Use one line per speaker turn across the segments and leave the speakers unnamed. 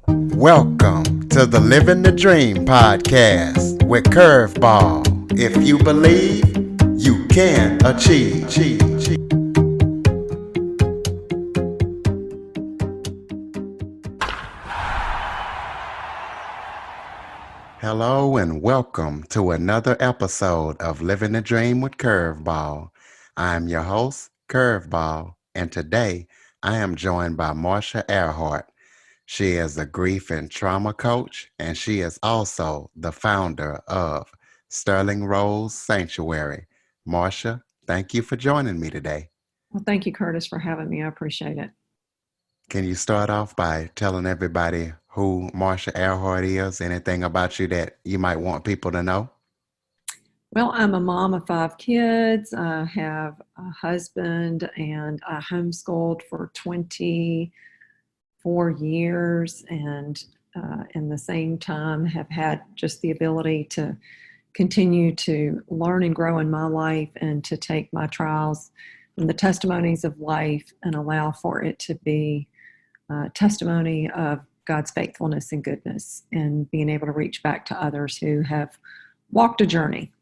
Welcome to the Living the Dream podcast with Curveball. If you believe, you can achieve. Hello and welcome to another episode of Living the Dream with Curveball. I'm your host, Curveball, and today I am joined by Marsha Earhart. She is a grief and trauma coach, and she is also the founder of Sterling Rose Sanctuary. Marsha, thank you for joining me today.
Well, thank you, Curtis, for having me. I appreciate it.
Can you start off by telling everybody who Marsha Earhart is, anything about you that you might want people to know?
Well, I'm a mom of 5 kids. I have a husband, and I homeschooled for 24 years, and in the same time have had just the ability to continue to learn and grow in my life and to take my trials and the testimonies of life and allow for it to be testimony of God's faithfulness and goodness, and being able to reach back to others who have walked a journey.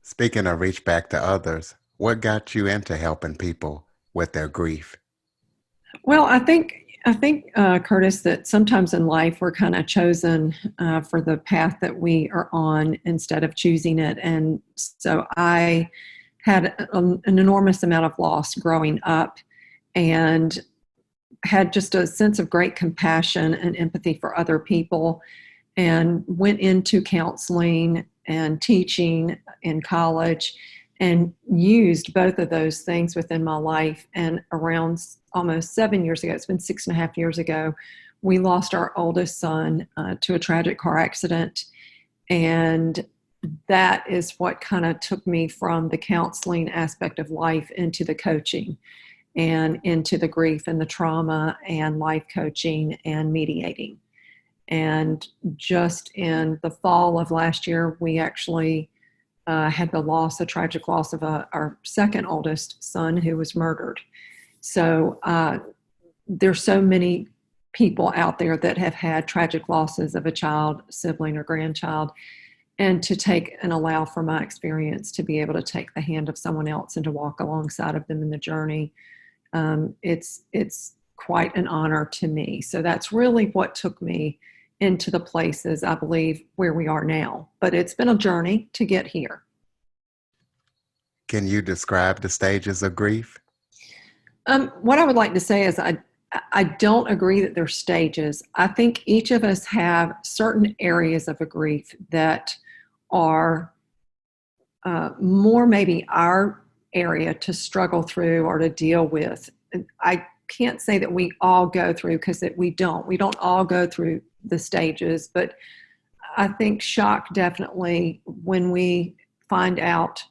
Speaking of reach back to others, what got you into helping people with their grief?
Well, I think, Curtis, that sometimes in life we're kind of chosen for the path that we are on instead of choosing it. And so I had an enormous amount of loss growing up, and had just a sense of great compassion and empathy for other people, and went into counseling and teaching in college, and used both of those things within my life. And around almost 7 years ago, it's been 6.5 years ago, we lost our oldest son to a tragic car accident. And that is what kind of took me from the counseling aspect of life into the coaching and into the grief and the trauma and life coaching and mediating. And just in the fall of last year, we actually had the tragic loss of our second oldest son, who was murdered. So there's so many people out there that have had tragic losses of a child, sibling, or grandchild. And to take and allow for my experience to be able to take the hand of someone else and to walk alongside of them in the journey, it's quite an honor to me. So that's really what took me into the places, I believe, where we are now. But it's been a journey to get here.
Can you describe the stages of grief?
What I would like to say is I don't agree that there's stages. I think each of us have certain areas of a grief that are more maybe our area to struggle through or to deal with. I can't say that we all go through, because we don't. We don't all go through the stages, but I think shock definitely, when we find out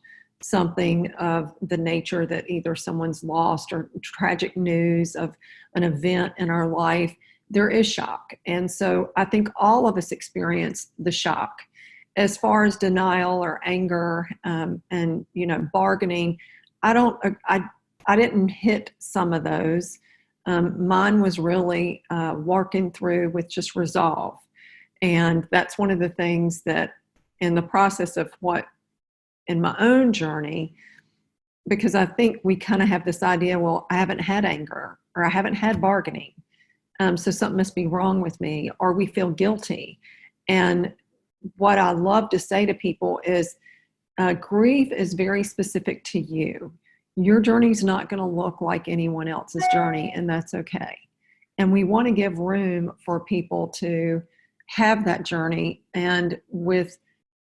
something of the nature that either someone's lost or tragic news of an event in our life, there is shock. And so I think all of us experience the shock. As far as denial or anger, and bargaining, I didn't hit some of those. Mine was really working through with just resolve. And that's one of the things that, in the process of what, in my own journey, because I think we kind of have this idea, well, I haven't had anger, or I haven't had bargaining, so something must be wrong with me, or we feel guilty. And what I love to say to people is grief is very specific to you. Your journey is not going to look like anyone else's journey, and that's okay. And we want to give room for people to have that journey, and with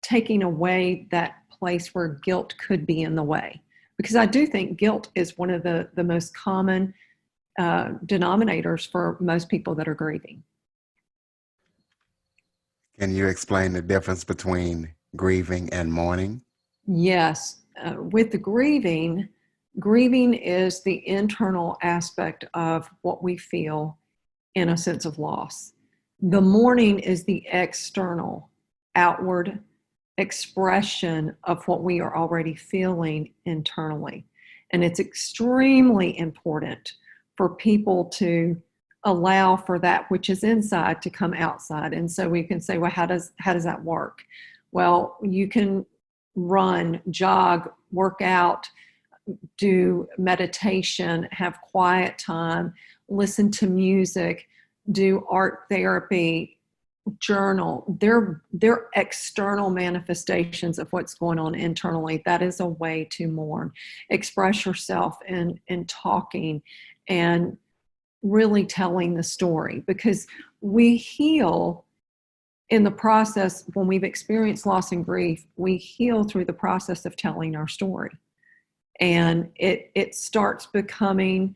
taking away that place where guilt could be in the way. Because I do think guilt is one of the most common denominators for most people that are grieving.
Can you explain the difference between grieving and mourning?
Yes, with the grieving is the internal aspect of what we feel in a sense of loss. The mourning is the external, outward expression of what we are already feeling internally. And it's extremely important for people to allow for that which is inside to come outside. And so we can say, well, how does that work? Well, you can run, jog, work out, do meditation, have quiet time, listen to music, do art therapy, journal. They're external manifestations of what's going on internally. That is a way to mourn. Express yourself in talking and really telling the story, because we heal in the process. When we've experienced loss and grief, we heal through the process of telling our story. And it starts becoming,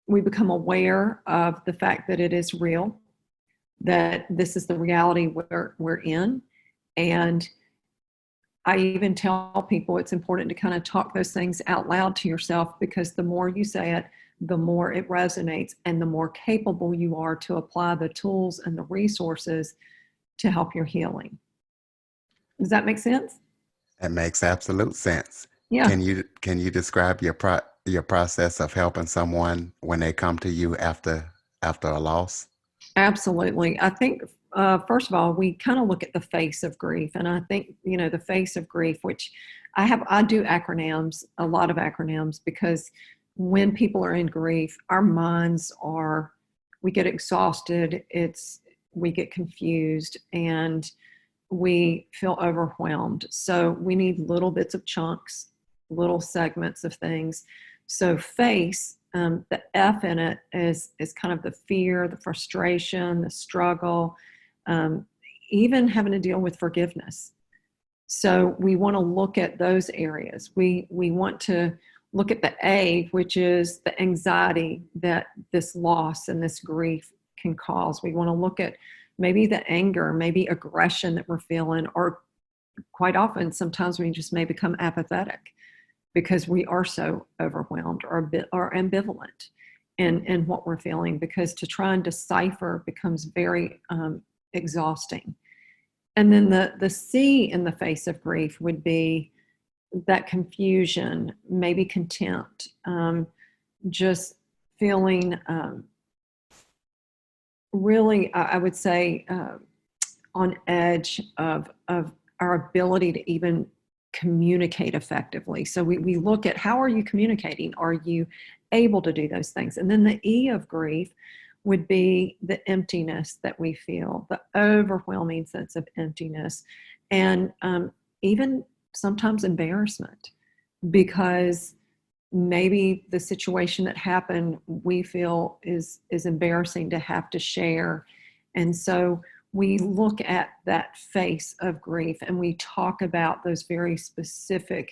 we become aware of the fact that it is real, that this is the reality we're in. And I even tell people it's important to kind of talk those things out loud to yourself, because the more you say it, the more it resonates and the more capable you are to apply the tools and the resources to help your healing. Does that make sense?
That makes absolute sense.
Yeah.
Can you describe your process of helping someone when they come to you after a loss?
Absolutely. I think, first of all, we kind of look at the face of grief. And I think, the face of grief, which I do acronyms, a lot of acronyms, because when people are in grief, our minds we get exhausted, we get confused, and we feel overwhelmed. So we need little bits of chunks, little segments of things. So face, the F in it is kind of the fear, the frustration, the struggle, even having to deal with forgiveness. So we want to look at those areas. We want to look at the A, which is the anxiety that this loss and this grief can cause. We want to look at maybe the anger, maybe aggression that we're feeling, or quite often, sometimes we just may become apathetic because we are so overwhelmed or ambivalent in what we're feeling, because to try and decipher becomes very exhausting. And then the C in the face of grief would be that confusion, maybe contempt, just feeling really, I would say, on edge of our ability to even communicate effectively. So we look at, how are you communicating? Are you able to do those things? And then the E of grief would be the emptiness that we feel, the overwhelming sense of emptiness, and even sometimes embarrassment, because maybe the situation that happened we feel is embarrassing to have to share. And so we look at that face of grief and we talk about those very specific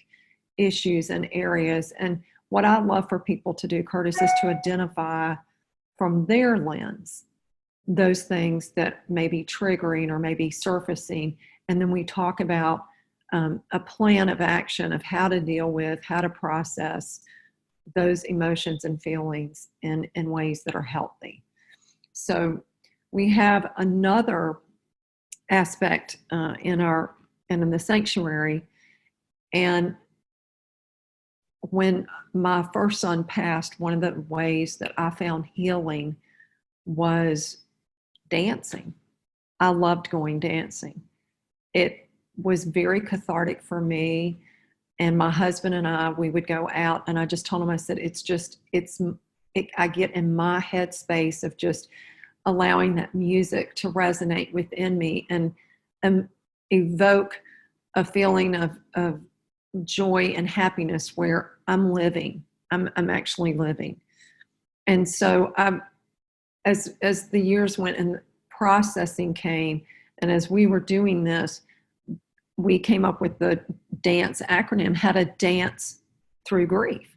issues and areas. And what I love for people to do, Curtis, is to identify from their lens those things that may be triggering or may be surfacing. And then we talk about a plan of action of how to deal with, how to process those emotions and feelings in ways that are healthy. So we have another aspect in the sanctuary. And when my first son passed, one of the ways that I found healing was dancing. I loved going dancing. It was very cathartic for me. And my husband and we would go out, and I just told him, I said, I get in my headspace of just allowing that music to resonate within me and evoke a feeling of joy and happiness where I'm living. I'm actually living. And so as the years went and processing came, and as we were doing this, we came up with the dance acronym, how to dance through grief.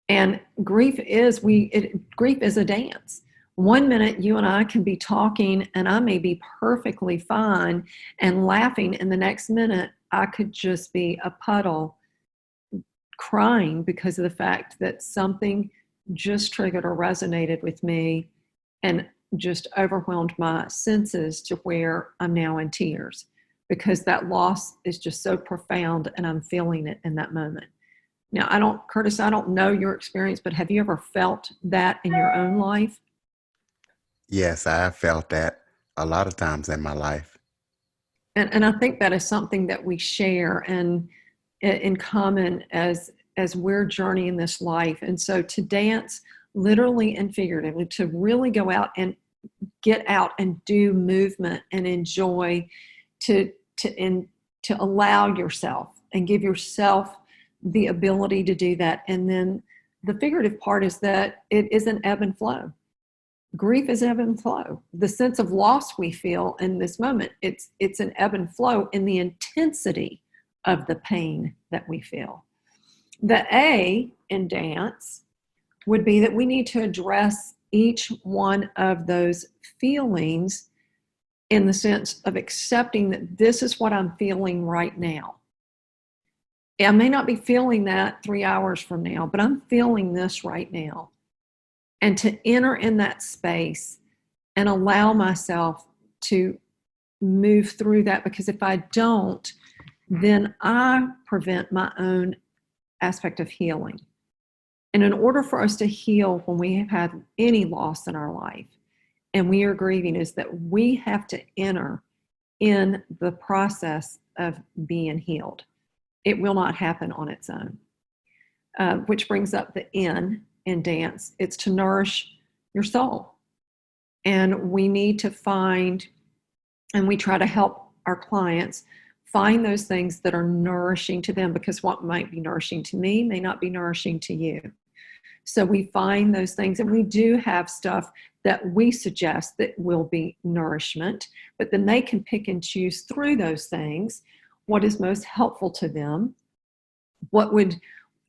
And grief is a dance. One minute you and I can be talking and I may be perfectly fine and laughing, and the next minute I could just be a puddle crying because of the fact that something just triggered or resonated with me and just overwhelmed my senses to where I'm now in tears, because that loss is just so profound and I'm feeling it in that moment. Now, Curtis, I don't know your experience, but have you ever felt that in your own life?
Yes, I have felt that a lot of times in my life.
And I think that is something that we share and in common as we're journeying this life. And so to dance literally and figuratively, to really go out and get out and do movement and enjoy, to to allow yourself and give yourself the ability to do that. And then the figurative part is that it is an ebb and flow. Grief is ebb and flow. The sense of loss we feel in this moment, it's an ebb and flow in the intensity of the pain that we feel. The A in dance would be that we need to address each one of those feelings in the sense of accepting that this is what I'm feeling right now. I may not be feeling that 3 hours from now, but I'm feeling this right now. And to enter in that space and allow myself to move through that, because if I don't, then I prevent my own aspect of healing. And in order for us to heal when we have had any loss in our life and we are grieving, is that we have to enter in the process of being healed. It will not happen on its own. Which brings up the N in dance. It's to nourish your soul. And we need to find, and we try to help our clients find those things that are nourishing to them, because what might be nourishing to me may not be nourishing to you. So we find those things, and we do have stuff that we suggest that will be nourishment, but then they can pick and choose through those things what is most helpful to them, what would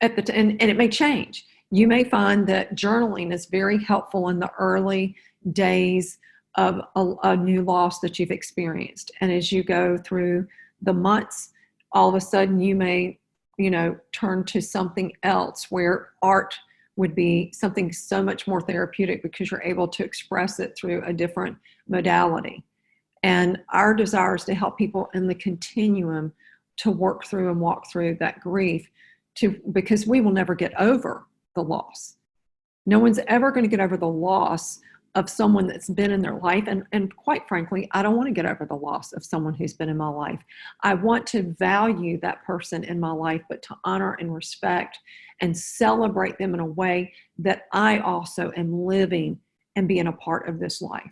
and it may change. You may find that journaling is very helpful in the early days of a new loss that you've experienced. And as you go through the months, all of a sudden you may, turn to something else where art would be something so much more therapeutic because you're able to express it through a different modality. And our desire is to help people in the continuum to work through and walk through that grief, because we will never get over the loss. No one's ever going to get over the loss of someone that's been in their life. And quite frankly, I don't want to get over the loss of someone who's been in my life. I want to value that person in my life, but to honor and respect and celebrate them in a way that I also am living and being a part of this life.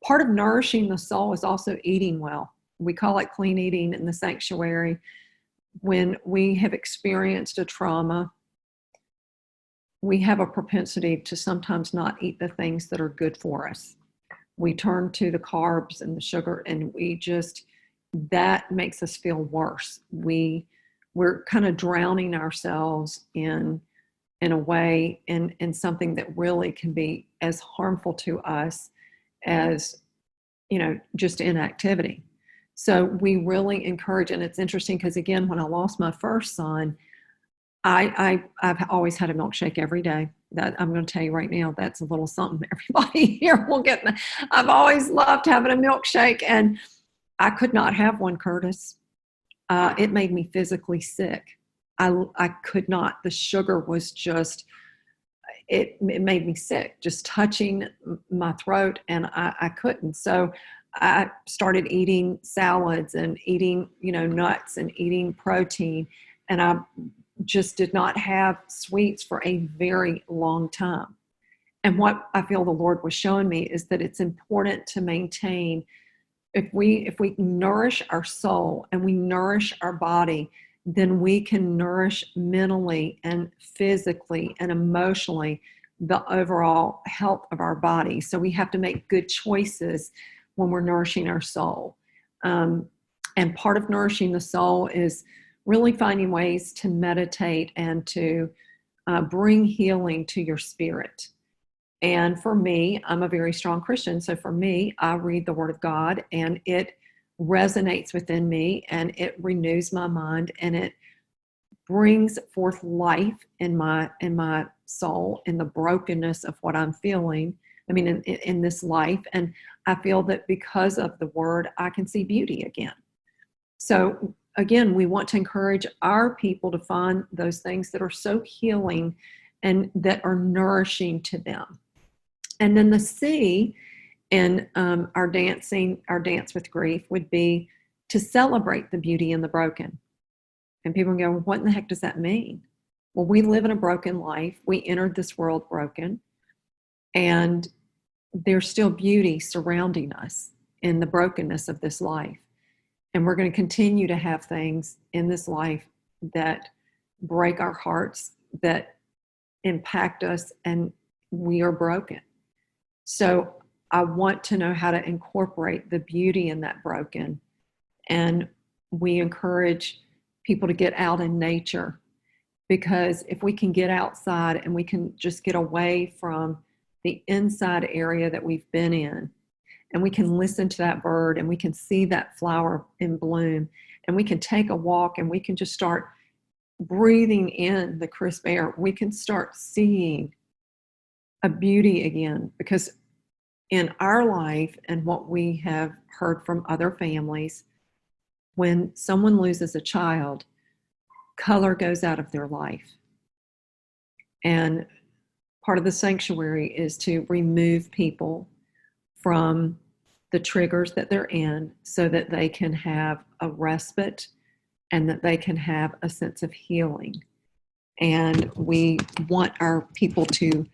Part of nourishing the soul is also eating well. We call it clean eating in the sanctuary. When we have experienced a trauma, we have a propensity to sometimes not eat the things that are good for us. We turn to the carbs and the sugar, and that makes us feel worse. We're kind of drowning ourselves in a way in something that really can be as harmful to us as, just inactivity. So we really encourage, and it's interesting because, again, when I lost my first son, I've always had a milkshake every day. That I'm going to tell you right now, that's a little something everybody here will get. I've always loved having a milkshake, and I could not have one, Curtis. It made me physically sick. I could not. The sugar was just, it made me sick, just touching my throat, and I couldn't. So I started eating salads and eating, nuts and eating protein. And I just did not have sweets for a very long time. And what I feel the Lord was showing me is that it's important to maintain, if we nourish our soul and we nourish our body, then we can nourish mentally and physically and emotionally the overall health of our body. So we have to make good choices when we're nourishing our soul. And part of nourishing the soul is really finding ways to meditate and to bring healing to your spirit. And for me, I'm a very strong Christian. So for me, I read the Word of God, and it resonates within me, and it renews my mind, and it brings forth life in my soul, in the brokenness of what I'm feeling. I mean, in this life. And I feel that because of the Word, I can see beauty again. So again, we want to encourage our people to find those things that are so healing and that are nourishing to them. And then the C in our dance with grief would be to celebrate the beauty in the broken. And people go, well, what in the heck does that mean? Well, we live in a broken life. We entered this world broken, and there's still beauty surrounding us in the brokenness of this life. And we're going to continue to have things in this life that break our hearts, that impact us, and we are broken. So I want to know how to incorporate the beauty in that broken. And we encourage people to get out in nature, because if we can get outside and we can just get away from the inside area that we've been in, and we can listen to that bird and we can see that flower in bloom, and we can take a walk and we can just start breathing in the crisp air, we can start seeing a beauty again. Because in our life and what we have heard from other families, when someone loses a child, color goes out of their life. And part of the sanctuary is to remove people from the triggers that they're in so that they can have a respite and that they can have a sense of healing. And we want our people to,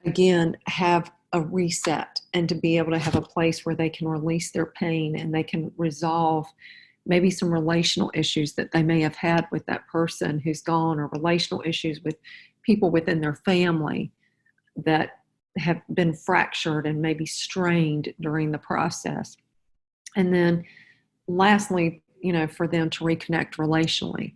again, have a reset and to be able to have a place where they can release their pain and they can resolve maybe some relational issues that they may have had with that person who's gone, or relational issues with people within their family that have been fractured and maybe strained during the process. And then lastly, for them to reconnect relationally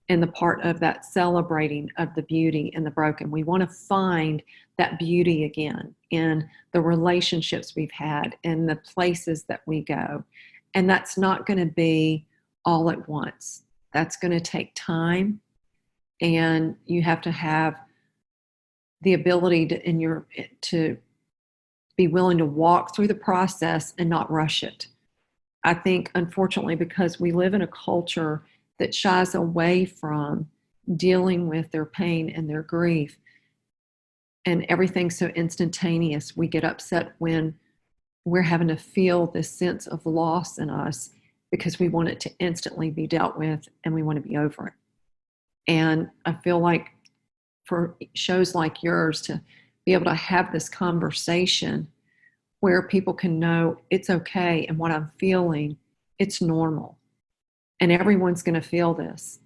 in the part of that celebrating of the beauty in the broken. We want to find that beauty again in the relationships we've had, in the places that we go. And that's not going to be all at once. That's going to take time, and you have to have the ability to be willing to walk through the process and not rush it. I think, unfortunately, because we live in a culture that shies away from dealing with their pain and their grief, and everything's so instantaneous, we get upset when we're having to feel this sense of loss in us because we want it to instantly be dealt with and we want to be over it. And I feel like for shows like yours to be able to have this conversation where people can know it's okay, and what I'm feeling, it's normal, and everyone's going to feel this,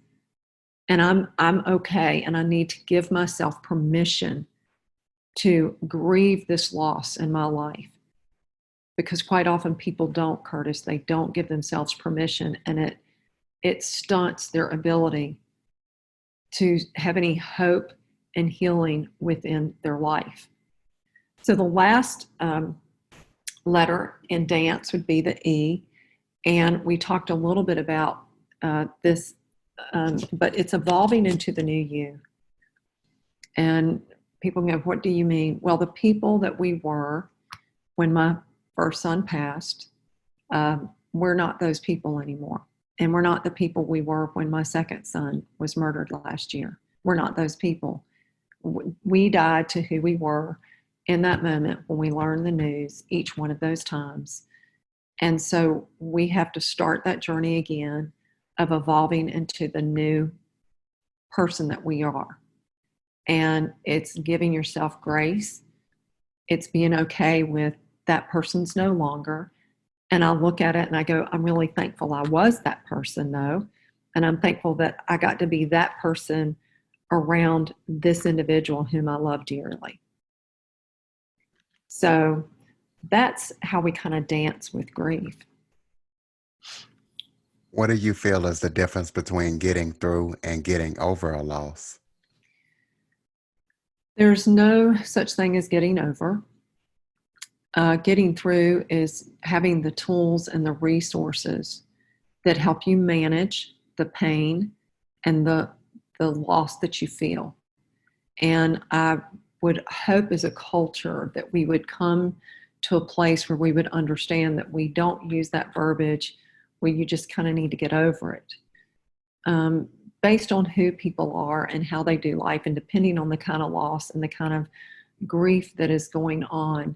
and I'm okay, and I need to give myself permission to grieve this loss in my life. Because quite often people don't, Curtis. They don't give themselves permission, and it stunts their ability to have any hope and healing within their life. So the last letter in dance would be the E, and we talked a little bit about this, but it's evolving into the new you. And people go, what do you mean? Well, the people that we were when my first son passed, we're not those people anymore. And we're not the people we were when my second son was murdered last year. We're not those people. We died to who we were in that moment when we learned the news, each one of those times. And so we have to start that journey again of evolving into the new person that we are. And it's giving yourself grace. It's being okay with that person's no longer. And I look at it and I go, I'm really thankful I was that person, though. And I'm thankful that I got to be that person around this individual whom I love dearly. So that's how we kind of dance with grief.
What do you feel is the difference between getting through and getting over a loss?
There's no such thing as getting over. Getting through is having the tools and the resources that help you manage the pain and the loss that you feel. And I would hope as a culture that we would come to a place where we would understand that we don't use that verbiage where you just kind of need to get over it. Based on who people are and how they do life, and depending on the kind of loss and the kind of grief that is going on,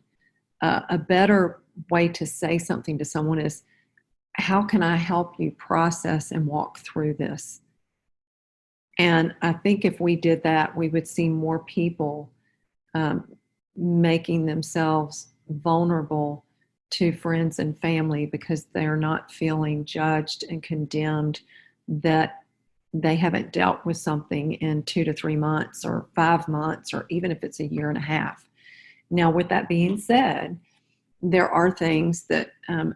a better way to say something to someone is, how can I help you process and walk through this? And I think if we did that, we would see more people um, making themselves vulnerable to friends and family because they're not feeling judged and condemned that they haven't dealt with something in 2 to 3 months or 5 months, or even if it's a year and a half. Now, with that being said, there are things that,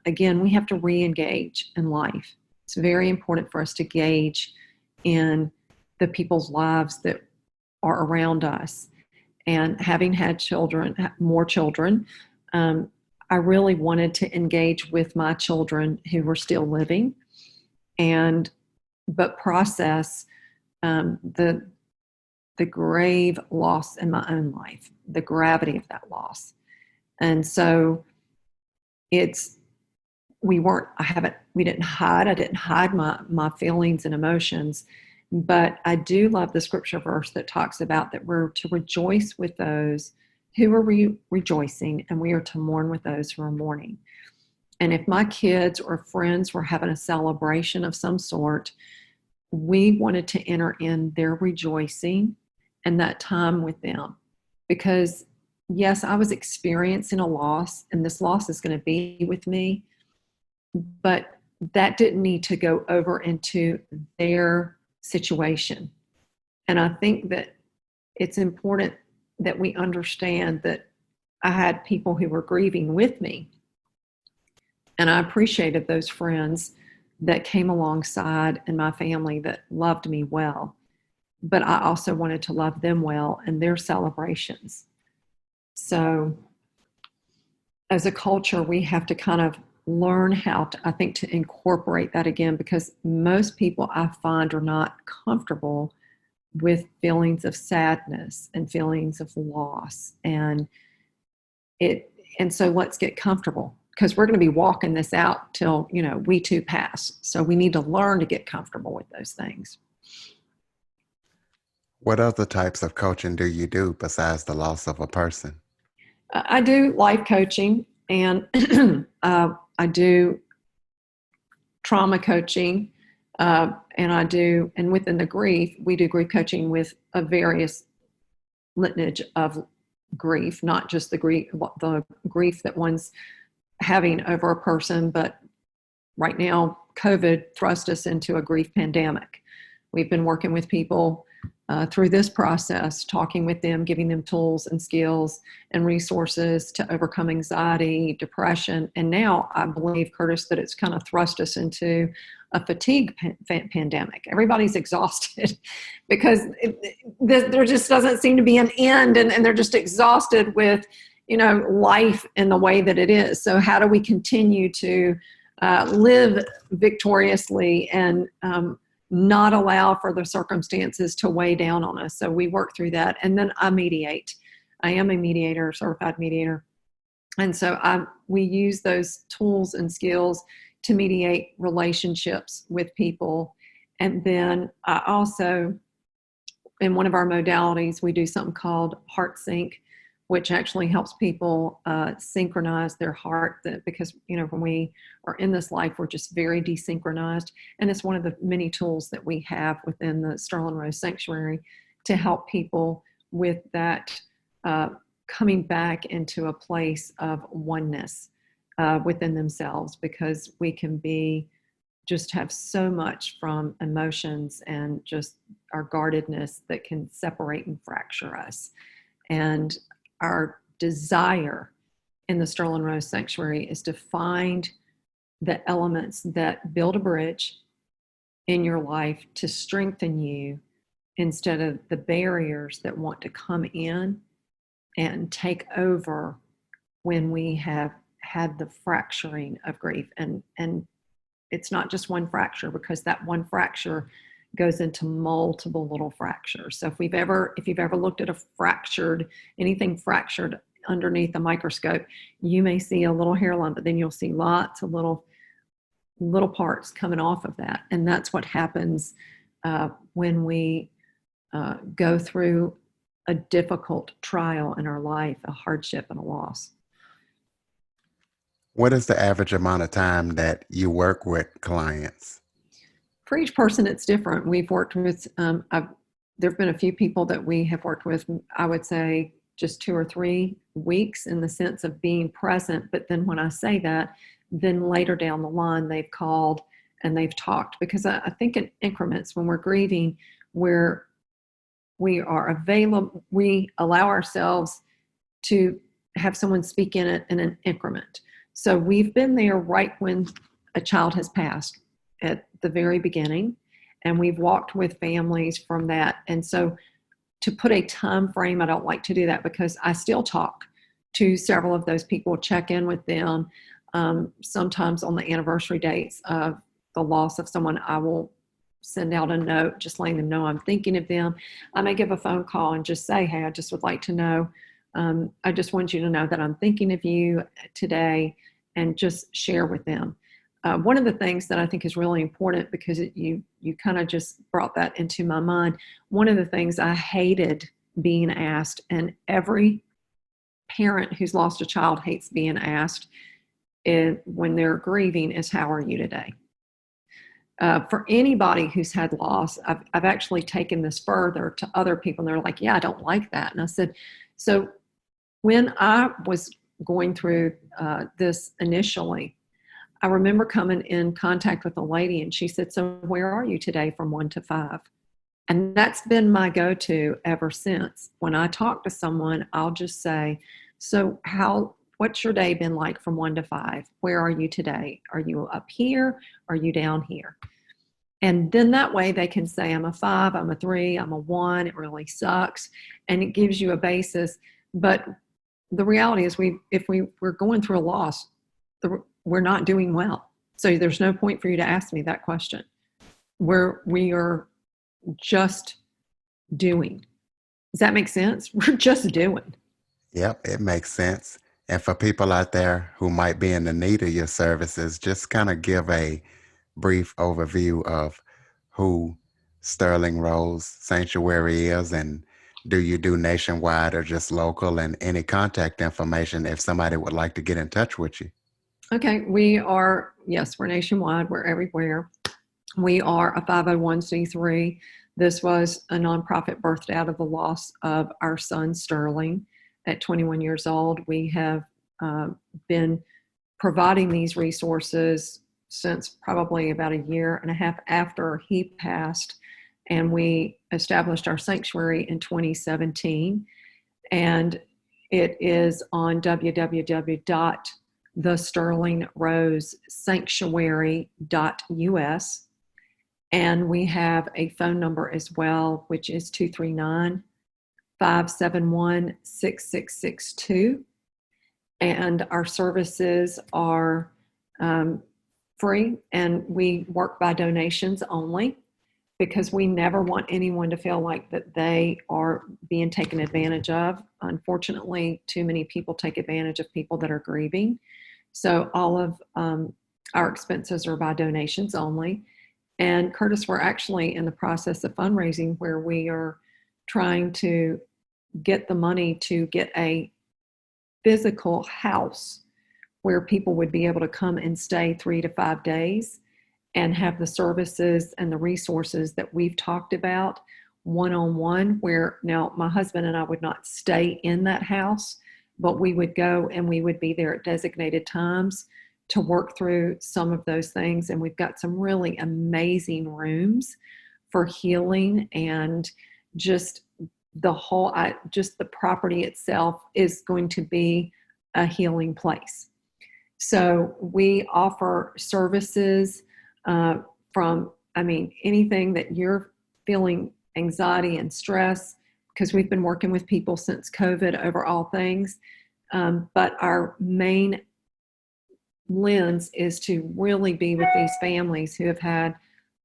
again, we have to re-engage in life. It's very important for us to gauge in the people's lives that are around us. And having had children, more children, I really wanted to engage with my children who were still living, but process the grave loss in my own life, the gravity of that loss. And so it's we weren't I haven't we didn't hide I didn't hide my feelings and emotions, but I do love the scripture verse that talks about that we're to rejoice with those who are rejoicing, and we are to mourn with those who are mourning. And if my kids or friends were having a celebration of some sort, we wanted to enter in their rejoicing and that time with them, because yes, I was experiencing a loss, and this loss is going to be with me, but that didn't need to go over into their situation. And I think that it's important that we understand that I had people who were grieving with me, and I appreciated those friends that came alongside and my family that loved me well. But I also wanted to love them well in their celebrations. So as a culture, we have to kind of learn how to, I think, to incorporate that again, because most people I find are not comfortable with feelings of sadness and feelings of loss. And so let's get comfortable, because we're going to be walking this out till, we too pass. So we need to learn to get comfortable with those things.
What other types of coaching do you do besides the loss of a person?
I do life coaching, and I do trauma coaching, and within the grief, we do grief coaching with a various lineage of grief, not just the grief that one's having over a person, but right now, COVID thrust us into a grief pandemic. We've been working with people through this process, talking with them, giving them tools and skills and resources to overcome anxiety, depression. And now I believe, Curtis, that it's kind of thrust us into a fatigue pandemic. Everybody's exhausted because there just doesn't seem to be an end, and they're just exhausted with, life in the way that it is. So how do we continue to live victoriously and not allow for the circumstances to weigh down on us? So we work through that. And then I mediate. I am a mediator, certified mediator. And so we use those tools and skills to mediate relationships with people. And then I also, in one of our modalities, we do something called Heart Sync, which actually helps people synchronize their heart. Because, when we are in this life, we're just very desynchronized. And it's one of the many tools that we have within the Sterling Rose Sanctuary to help people with that coming back into a place of oneness within themselves, because we can just have so much from emotions and just our guardedness that can separate and fracture us. And our desire in the Sterling Rose Sanctuary is to find the elements that build a bridge in your life to strengthen you, instead of the barriers that want to come in and take over when we have had the fracturing of grief. And it's not just one fracture, because that one fracture goes into multiple little fractures. So if you've ever looked at anything fractured underneath a microscope, you may see a little hairline, but then you'll see lots of little little parts coming off of that. And that's what happens when we go through a difficult trial in our life, a hardship and a loss.
What is the average amount of time that you work with clients?
For each person, it's different. We've worked with, there have been a few people that we have worked with, I would say just 2 or 3 weeks in the sense of being present. But then when I say that, then later down the line, they've called and they've talked, because I think in increments when we're grieving, where we are available, we allow ourselves to have someone speak in it in an increment. So we've been there right when a child has passed at the very beginning, and we've walked with families from that. And so to put a time frame, I don't like to do that, because I still talk to several of those people, check in with them. Sometimes on the anniversary dates of the loss of someone, I will send out a note just letting them know I'm thinking of them. I may give a phone call and just say, hey, I just would like to know, I just want you to know that I'm thinking of you today, and just share with them. One of the things that I think is really important, because you kind of just brought that into my mind, one of the things I hated being asked, and every parent who's lost a child hates being asked when they're grieving, is how are you today? For anybody who's had loss, I've actually taken this further to other people, and they're like, yeah, I don't like that. And I said, so when I was going through this initially, I remember coming in contact with a lady, and she said, so where are you today from 1 to 5? And that's been my go-to ever since. When I talk to someone, I'll just say, so what's your day been like from 1 to 5? Where are you today? Are you up here? Are you down here? And then that way they can say, I'm a 5, I'm a 3, I'm a 1, it really sucks. And it gives you a basis. But the reality is, if we're going through a loss, we're not doing well. So there's no point for you to ask me that question. We are just doing. Does that make sense? We're just doing.
Yep, it makes sense. And for people out there who might be in the need of your services, just kind of give a brief overview of who Sterling Rose Sanctuary is, and do you do nationwide or just local, and any contact information if somebody would like to get in touch with you.
Okay, yes, we're nationwide, we're everywhere. We are a 501c3. This was a nonprofit birthed out of the loss of our son, Sterling, at 21 years old. We have been providing these resources since probably about a year and a half after he passed. And we established our sanctuary in 2017. And it is on www.thesterlingrosesanctuary.us. And we have a phone number as well, which is 239-571-6662. And our services are free, and we work by donations only, because we never want anyone to feel like that they are being taken advantage of. Unfortunately, too many people take advantage of people that are grieving. So all of our expenses are by donations only. And Curtis, we're actually in the process of fundraising, where we are trying to get the money to get a physical house where people would be able to come and stay 3 to 5 days and have the services and the resources that we've talked about one-on-one, where now my husband and I would not stay in that house, but we would go and we would be there at designated times to work through some of those things. And we've got some really amazing rooms for healing, and just just the property itself is going to be a healing place. So we offer services from, anything that you're feeling anxiety and stress, because we've been working with people since COVID over all things. But our main lens is to really be with these families who have had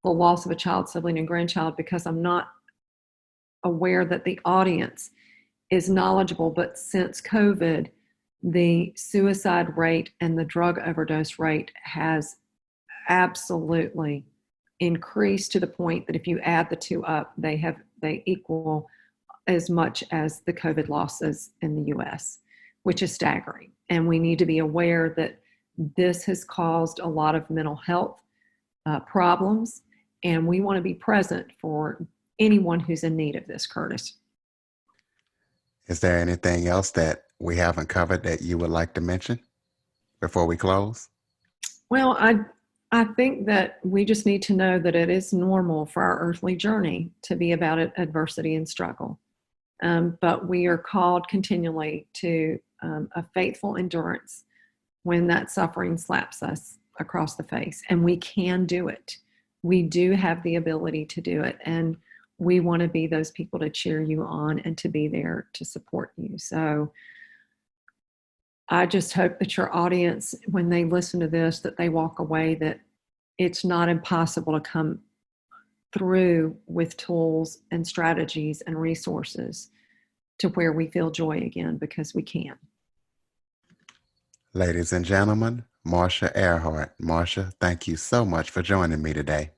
the loss of a child, sibling, and grandchild, because I'm not aware that the audience is knowledgeable. But since COVID, the suicide rate and the drug overdose rate has absolutely increased to the point that if you add the two up, they equal as much as the COVID losses in the US, which is staggering. And we need to be aware that this has caused a lot of mental health problems, and we want to be present for anyone who's in need of this, Curtis.
Is there anything else that we haven't covered that you would like to mention before we close?
Well, I think that we just need to know that it is normal for our earthly journey to be about adversity and struggle. But we are called continually to a faithful endurance when that suffering slaps us across the face. And we can do it. We do have the ability to do it. And we want to be those people to cheer you on and to be there to support you. So I just hope that your audience, when they listen to this, that they walk away that it's not impossible to come through with tools and strategies and resources to where we feel joy again, because we can.
Ladies and gentlemen, Marsha Earhart. Marsha, thank you so much for joining me today.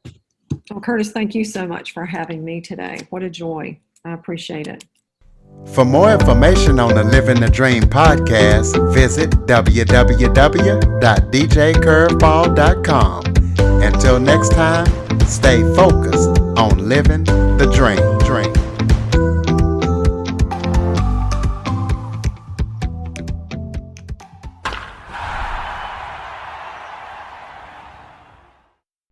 Well, Curtis, thank you so much for having me today. What a joy. I appreciate it.
For more information on the Living the Dream podcast, visit www.djcurveball.com. Until next time, stay focused on living the dream.